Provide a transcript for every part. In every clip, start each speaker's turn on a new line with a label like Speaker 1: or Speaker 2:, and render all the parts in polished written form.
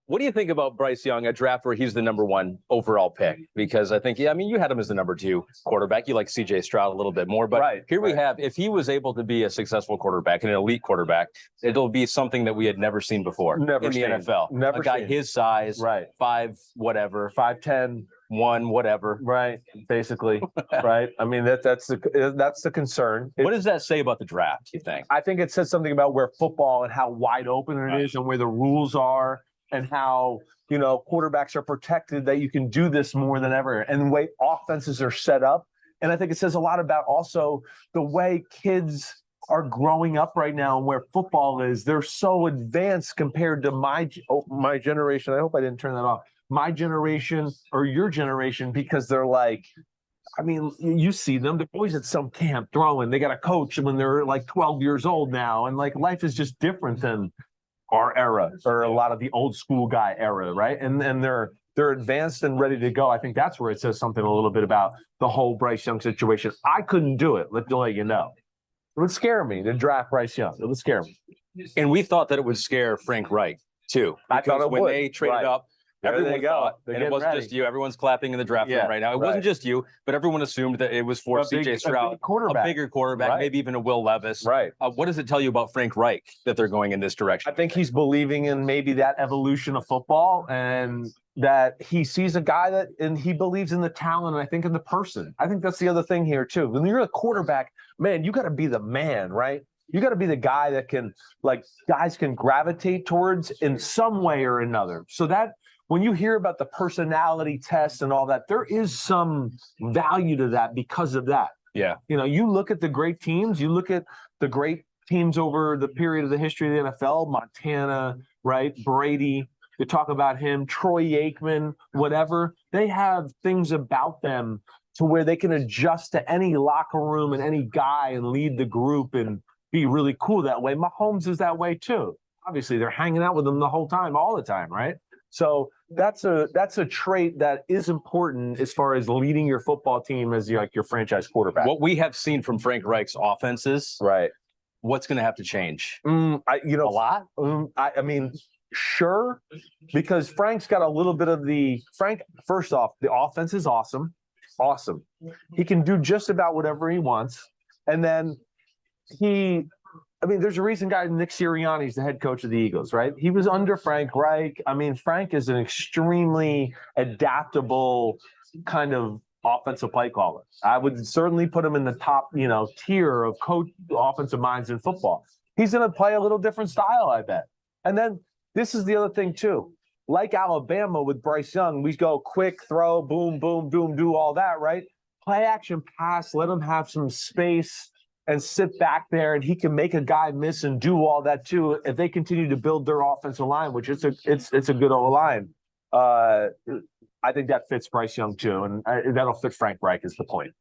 Speaker 1: What do you think about Bryce Young, a draft where he's the #1 overall pick? Because I think, you had him as the #2 quarterback. You like C.J. Stroud a little bit more. But here we have, if he was able to be a successful quarterback, an elite quarterback, it'll be something that we had never seen before in the NFL.
Speaker 2: Never
Speaker 1: a guy his size, 5 whatever,
Speaker 2: 5'10",
Speaker 1: 1 whatever.
Speaker 2: Right, basically. Right. I mean, that's the concern.
Speaker 1: What does that say about the draft, you think?
Speaker 2: I think it says something about where football and how wide open it is and where the rules are. And how, quarterbacks are protected, that you can do this more than ever, and the way offenses are set up. And I think it says a lot about also the way kids are growing up right now and where football is. They're so advanced compared to my generation. I hope I didn't turn that off. My generation or your generation, because they're like, I mean, you see them. They're always at some camp throwing. They got a coach when they're like 12 years old now. And like life is just different than our era, or a lot of the old school guy era, right? And they're advanced and ready to go. I think that's where it says something a little bit about the whole Bryce Young situation. I couldn't do it. Let you know. It would scare me to draft Bryce Young. It would scare me.
Speaker 1: And we thought that it would scare Frank Reich too.
Speaker 2: I thought it
Speaker 1: when
Speaker 2: would.
Speaker 1: they traded up. Everyone thought, and it wasn't just you. Everyone's clapping in the draft room right now. It wasn't just you, but everyone assumed that it was for C.J. Stroud, a bigger quarterback, maybe even a Will Levis.
Speaker 2: Right.
Speaker 1: What does it tell you about Frank Reich that they're going in this direction?
Speaker 2: I think he's believing in maybe that evolution of football, and that he sees a guy and he believes in the talent, and I think in the person. I think that's the other thing here too. When you're a quarterback, man, you got to be the man, right? You got to be the guy that guys can gravitate towards in some way or another. So that when you hear about the personality test and all that, there is some value to that because of that.
Speaker 1: Yeah.
Speaker 2: You look at the great teams, you look at the great teams over the period of the history of the NFL, Montana, right? Brady, you talk about him, Troy Aikman, whatever. They have things about them to where they can adjust to any locker room and any guy and lead the group and be really cool that way. Mahomes is that way too. Obviously, they're hanging out with him the whole time, all the time, right? So that's a trait that is important as far as leading your football team as your franchise quarterback.
Speaker 1: What we have seen from Frank Reich's offenses,
Speaker 2: right?
Speaker 1: What's going to have to change?
Speaker 2: A
Speaker 1: lot.
Speaker 2: I mean, sure, because Frank's got a little bit of Frank. First off, the offense is awesome. He can do just about whatever he wants, and then there's a reason Nick Sirianni's the head coach of the Eagles, right? He was under Frank Reich. I mean, Frank is an extremely adaptable kind of offensive play caller. I would certainly put him in the top, tier of offensive minds in football. He's going to play a little different style, I bet. And then this is the other thing too. Like Alabama with Bryce Young, we go quick throw, boom, boom, boom, do all that, right? Play action pass, let him have some space and sit back there, and he can make a guy miss and do all that too. If they continue to build their offensive line, which it's a good old line, I think that fits Bryce Young too, and that'll fit Frank Reich is the point.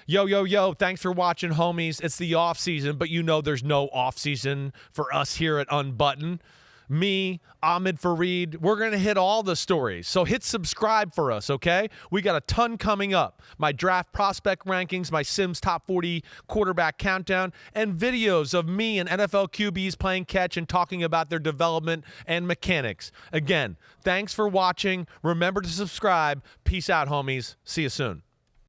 Speaker 3: Yo, thanks for watching, homies. It's the off season, but there's no off season for us here at Unbuttoned. Me, Ahmed Fareed, we're going to hit all the stories. So hit subscribe for us, okay? We got a ton coming up. My draft prospect rankings, my Simms top 40 quarterback countdown, and videos of me and NFL QBs playing catch and talking about their development and mechanics. Again, thanks for watching. Remember to subscribe. Peace out, homies. See you soon.